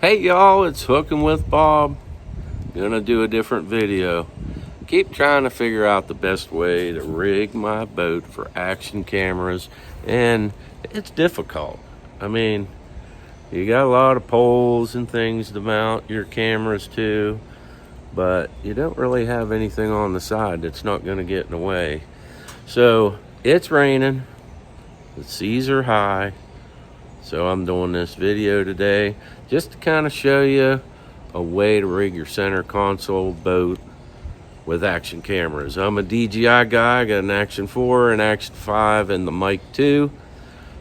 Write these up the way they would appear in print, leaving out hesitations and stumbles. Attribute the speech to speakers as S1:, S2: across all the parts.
S1: Hey y'all, it's Hooking with Bob. Gonna do a different video. Keep trying to figure out the best way to rig my boat for action cameras, and it's difficult. I mean, you got a lot of poles and things to mount your cameras to, but you don't really have anything on the side that's not gonna get in the way. So it's raining, the seas are high, so I'm doing this video today just to kind of show you a way to rig your center console boat with action cameras. I'm a DJI guy, I got an Action 4, an Action 5, and the Mic 2.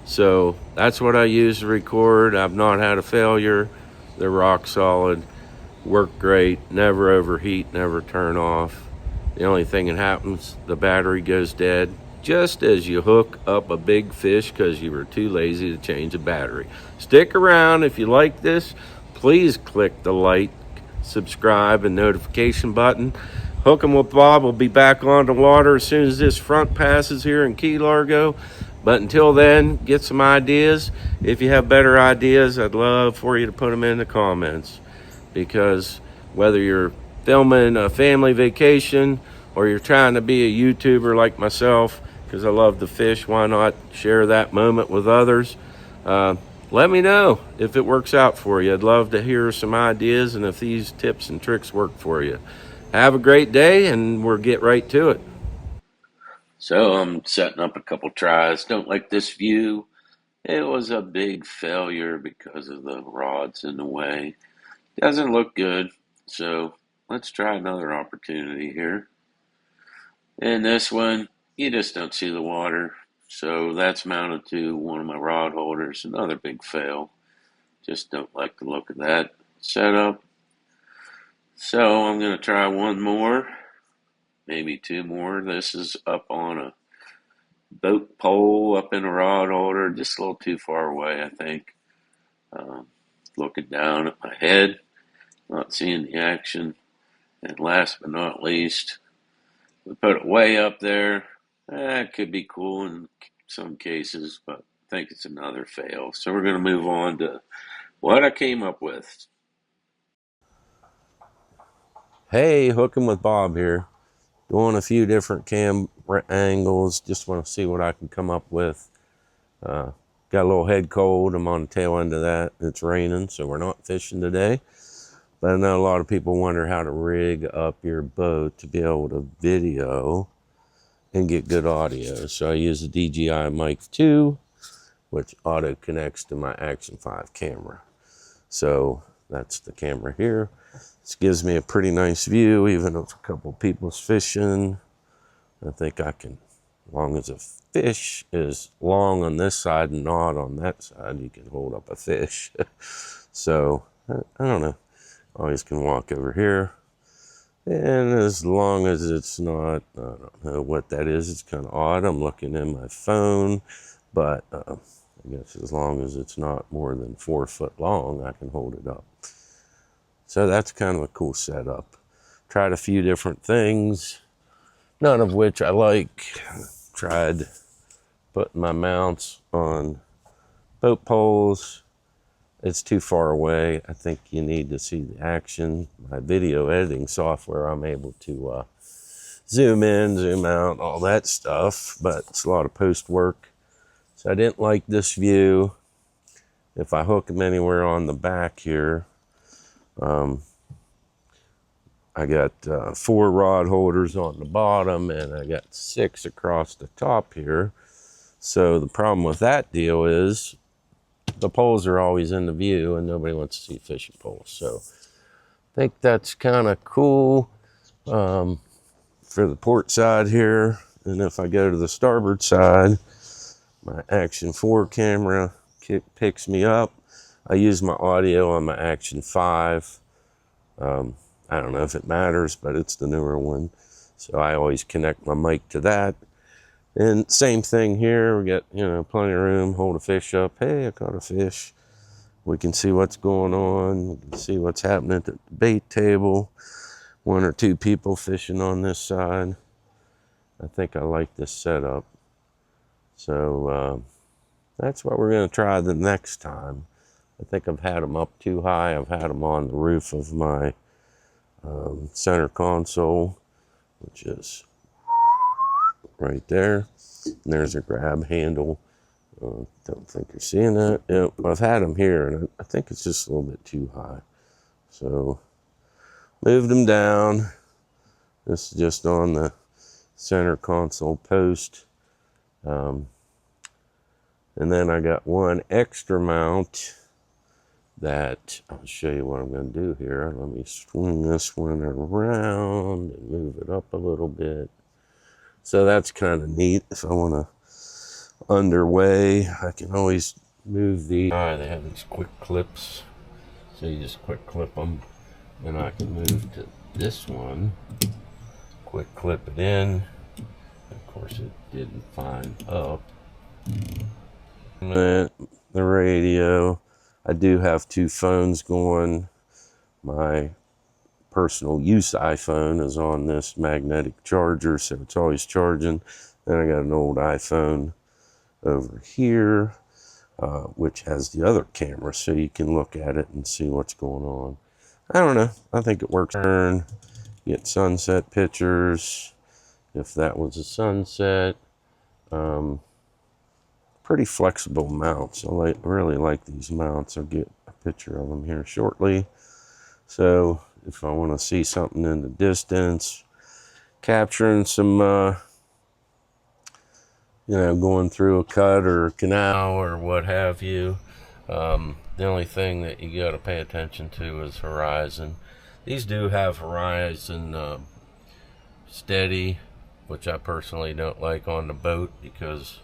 S1: So that's what I use to record. I've not had a failure. They're rock solid, work great, never overheat, never turn off. The only thing that happens, the battery goes dead just as you hook up a big fish because you were too lazy to change the battery. Stick around. If you like this, please click the like, subscribe, and notification button. Hooking with Bob will be back on the water as soon as this front passes here in Key Largo. But until then, get some ideas. If you have better ideas, I'd love for you to put them in the comments. Because whether you're filming a family vacation or you're trying to be a YouTuber like myself, because I love to fish, why not share that moment with others? Let me know if it works out for you. I'd love to hear some ideas and if these tips and tricks work for you. Have a great day, and we'll get right to it. So I'm setting up a couple tries. Don't like this view. It was a big failure because of the rods in the way. Doesn't look good. So let's try another opportunity here. In this one, you just don't see the water. So that's mounted to one of my rod holders. Another big fail. Just don't like the look of that setup. So I'm going to try one more, maybe two more. This is up on a boat pole up in a rod holder, just a little too far away, I think. Looking down at my head, not seeing the action. And last but not least, we put it way up there. It could be cool in some cases, but I think it's another fail. So we're going to move on to what I came up with. Hey, Hooking with Bob here. Doing a few different camera angles. Just want to see what I can come up with. Got a little head cold. I'm on the tail end of that. It's raining, so we're not fishing today. But I know a lot of people wonder how to rig up your boat to be able to video and get good audio. So I use the DJI Mic 2, which auto connects to my Action 5 camera. So that's the camera here. This gives me a pretty nice view, even if a couple people's fishing. I think I can, as long as a fish is long on this side and not on that side, you can hold up a fish. So, I don't know. Always can walk over here. And as long as it's not, I don't know what that is, it's kind of odd. I'm looking in my phone, but I guess as long as it's not more than 4 foot long, I can hold it up. So that's kind of a cool setup. Tried a few different things, none of which I like. Tried putting my mounts on boat poles. It's too far away. I think you need to see the action. My video editing software, I'm able to zoom in, zoom out, all that stuff, but it's a lot of post work. So I didn't like this view. If I hook them anywhere on the back here, I got 4 rod holders on the bottom and I got 6 across the top here. So the problem with that deal is the poles are always in the view and nobody wants to see fishing poles. So I think that's kind of cool for the port side here. And if I go to the starboard side, my Action 4 camera picks me up. I use my audio on my Action 5. I don't know if it matters, but it's the newer one. So I always connect my mic to that. And same thing here. We got, plenty of room, hold a fish up. Hey, I caught a fish. We can see what's going on. We can see what's happening at the bait table. 1 or 2 people fishing on this side. I think I like this setup. So that's what we're going to try the next time. I think I've had them up too high. I've had them on the roof of my center console, which is right there. And there's a grab handle. Don't think you're seeing that. Yep, I've had them here, and I think it's just a little bit too high. So moved them down. This is just on the center console post. And then I got one extra mount that I'll show you what I'm going to do here. Let me swing this one around and move it up a little bit. So that's kind of neat. If I want to underway, I can always move the... They have these quick clips. So you just quick clip them. And I can move to this one. Quick clip it in. Of course, it didn't find up. The radio. I do have two phones going. My personal use iPhone is on this magnetic charger, so it's always charging. Then I got an old iPhone over here, which has the other camera, so you can look at it and see what's going on. I don't know. I think it works. Get sunset pictures. If that was a sunset. Pretty flexible mounts. I really like these mounts. I'll get a picture of them here shortly. So if I want to see something in the distance, capturing some, you know, going through a cut or a canal or what have you. The only thing that you got to pay attention to is horizon. These do have horizon steady, which I personally don't like on the boat because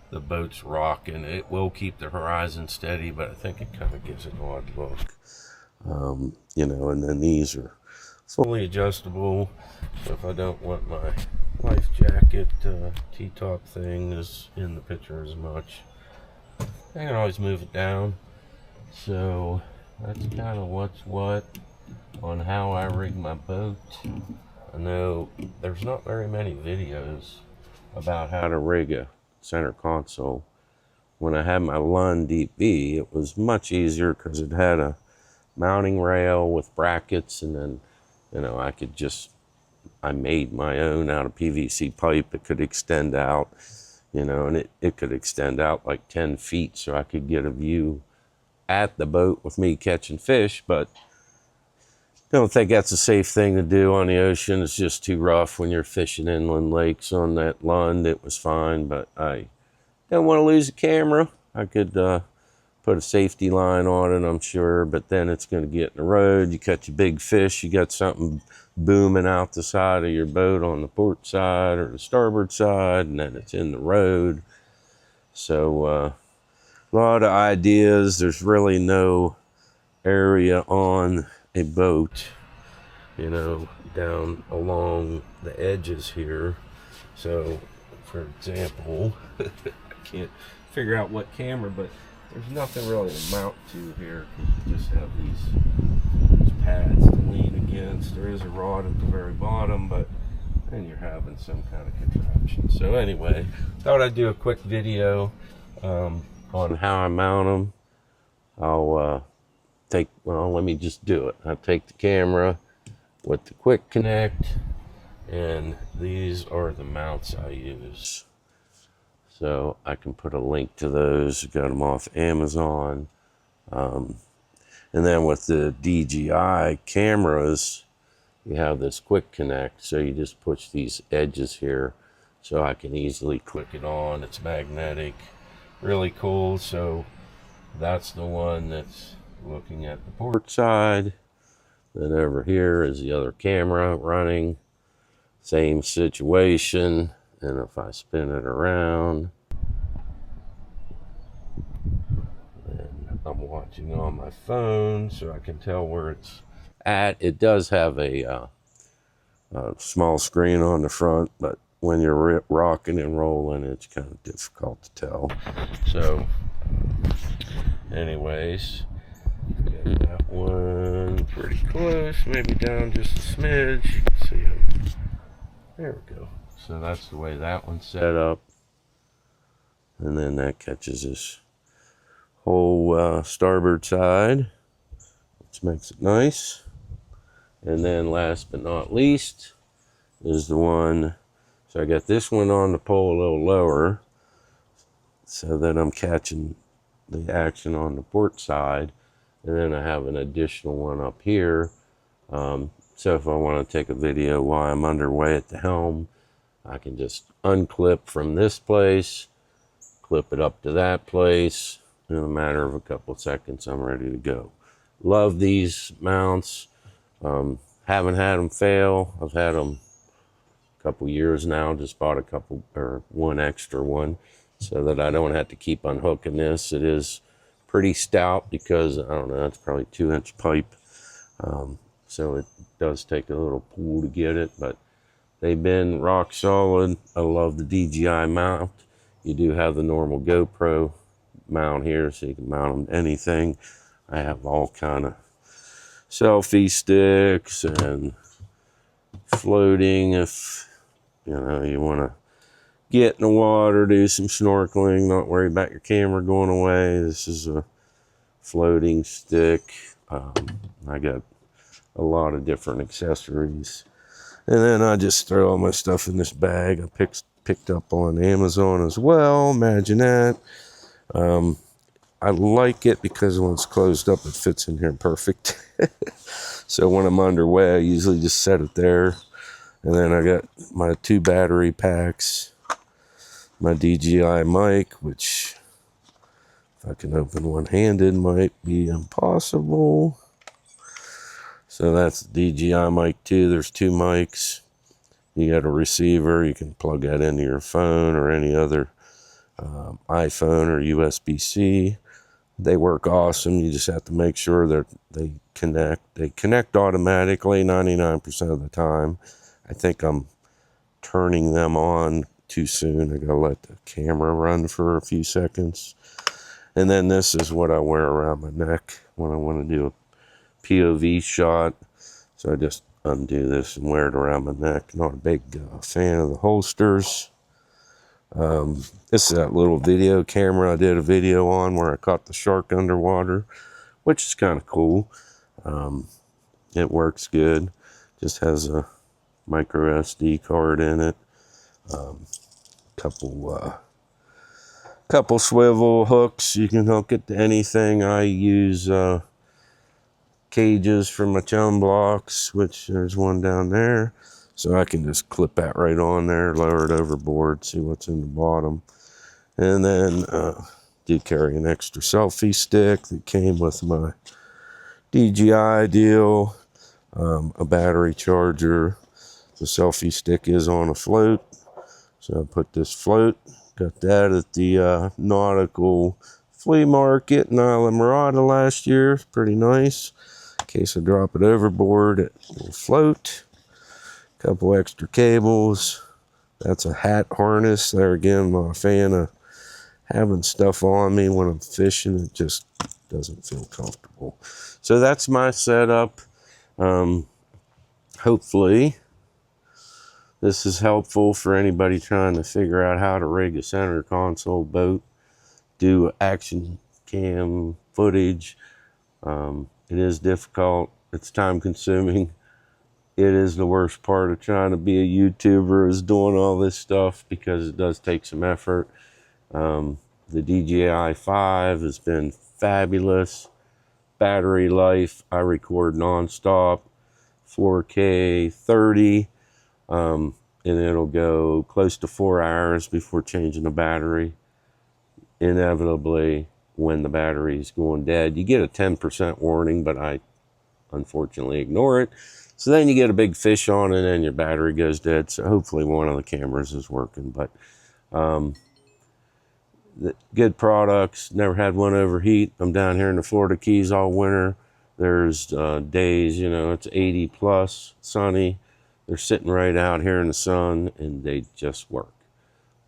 S1: the boat's rocking. It will keep the horizon steady, but I think it kind of gives it an odd look. You know, and then these are fully adjustable. So if I don't want my life jacket T-top thing is in the picture as much, I can always move it down. So that's kind of what's what on how I rig my boat. I know there's not very many videos about how to rig a center console. When I had my Lund DP, it was much easier because it had a mounting rail with brackets, and then, you know, I made my own out of PVC pipe. It could extend out, you know, and it could extend out like 10 feet so I could get a view at the boat with me catching fish. But I don't think that's a safe thing to do on the ocean. It's just too rough when you're fishing inland lakes. On that Lund, it was fine, but I don't want to lose the camera. I could put a safety line on it, I'm sure, but then it's going to get in the road. You catch a big fish, you got something booming out the side of your boat on the port side or the starboard side, and then it's in the road. So a lot of ideas. There's really no area on a boat, you know, down along the edges here. So for example, I can't figure out what camera, but there's nothing really to mount to here because you just have these pads to lean against. There is a rod at the very bottom, but then you're having some kind of contraption. So anyway, thought I'd do a quick video on how I mount them. I'll let me just do it. I'll take the camera with the quick connect, and these are the mounts I use. So I can put a link to those. Got them off Amazon. And then with the DJI cameras, you have this quick connect. So you just push these edges here so I can easily click it on. It's magnetic. Really cool. So that's the one that's looking at the port side. Then over here is the other camera running. Same situation. And if I spin it around, and I'm watching on my phone so I can tell where it's at. It does have a small screen on the front, but when you're rocking and rolling, it's kind of difficult to tell. So anyways, got that one pretty close, maybe down just a smidge. You can see it. There we go. So that's the way that one's set up. And then that catches this whole starboard side, which makes it nice. And then last but not least is the one, so I got this one on the pole a little lower so that I'm catching the action on the port side. And then I have an additional one up here. So if I want to take a video while I'm underway at the helm, I can just unclip from this place, clip it up to that place. In a matter of a couple of seconds, I'm ready to go. Love these mounts. Haven't had them fail. I've had them a couple years now. Just bought a couple, or one extra one, so that I don't have to keep unhooking this. It is pretty stout because, I don't know, it's probably 2-inch pipe. So it does take a little pull to get it, but they've been rock solid. I love the DJI mount. You do have the normal GoPro mount here, so you can mount them to anything. I have all kind of selfie sticks and floating if you know you want to get in the water, do some snorkeling, not worry about your camera going away. This is a floating stick. I got a lot of different accessories, and then I just throw all my stuff in this bag I picked up on Amazon as well. Imagine that. I like it because when it's closed up, it fits in here perfect. So when I'm underway, I usually just set it there. And then I got my 2 battery packs, my DJI Mic, which if I can open one-handed might be impossible. So that's DJI Mic 2. There's 2 mics. You got a receiver. You can plug that into your phone or any other iPhone or USB-C. They work awesome. You just have to make sure that they connect. They connect automatically 99% of the time. I think I'm turning them on too soon. I gotta let the camera run for a few seconds. And then this is what I wear around my neck when I want to do a POV shot. So I just undo this and wear it around my neck. Not a big fan of the holsters. This is that little video camera I did a video on where I caught the shark underwater, which is kind of cool. It works good. Just has a micro SD card in it. Couple swivel hooks. You can hook it to anything. I use cages for my chum blocks, which there's one down there. So I can just clip that right on there, lower it overboard, see what's in the bottom. And then do carry an extra selfie stick that came with my DJI deal, a battery charger. The selfie stick is on a float. So I put this float, got that at the nautical flea market in Islamorada last year. It's pretty nice. In case I drop it overboard, it will float. Couple extra cables. That's a hat harness. There again, I'm not a fan of having stuff on me when I'm fishing. It just doesn't feel comfortable. So that's my setup. Hopefully this is helpful for anybody trying to figure out how to rig a center console boat, do action cam footage. It is difficult. It's time consuming. It is the worst part of trying to be a YouTuber, is doing all this stuff, because it does take some effort. The DJI 5 has been fabulous. Battery life, I record nonstop, 4K 30, and it'll go close to 4 hours before changing the battery. Inevitably, when the battery is going dead, you get a 10% warning, but I unfortunately ignore it. So then you get a big fish on it and your battery goes dead. So hopefully one of the cameras is working, but good products. Never had one overheat. I'm down here in the Florida Keys all winter. There's days, you know, it's 80 plus, sunny. They're sitting right out here in the sun and they just work.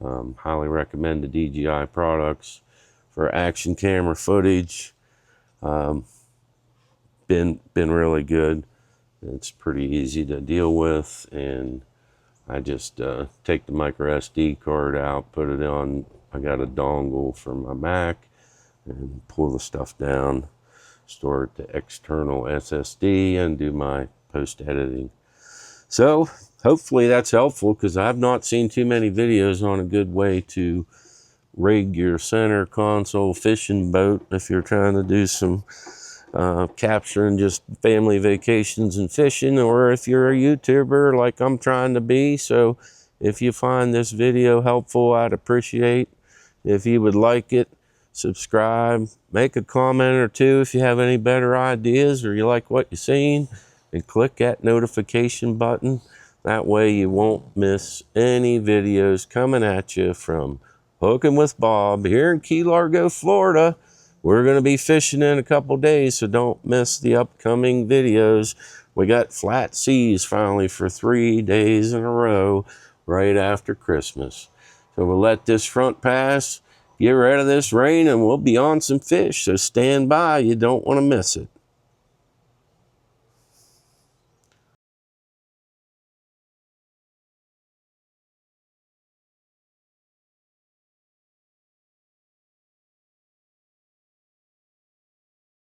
S1: Highly recommend the DJI products for action camera footage. Been really good. It's pretty easy to deal with, and I just take the micro SD card out, put it on. I got a dongle for my Mac, and pull the stuff down, store it to external SSD, and do my post editing. So hopefully that's helpful, because I've not seen too many videos on a good way to rig your center console fishing boat if you're trying to do some capturing just family vacations and fishing, or if you're a YouTuber like I'm trying to be. So if you find this video helpful, I'd appreciate if you would like it, subscribe, make a comment or two if you have any better ideas or you like what you've seen, and click that notification button. That way you won't miss any videos coming at you from Hooking with Bob here in Key Largo, Florida. We're going to be fishing in a couple days, so don't miss the upcoming videos. We got flat seas finally for 3 days in a row right after Christmas. So we'll let this front pass, get rid of this rain, and we'll be on some fish. So stand by. You don't want to miss it.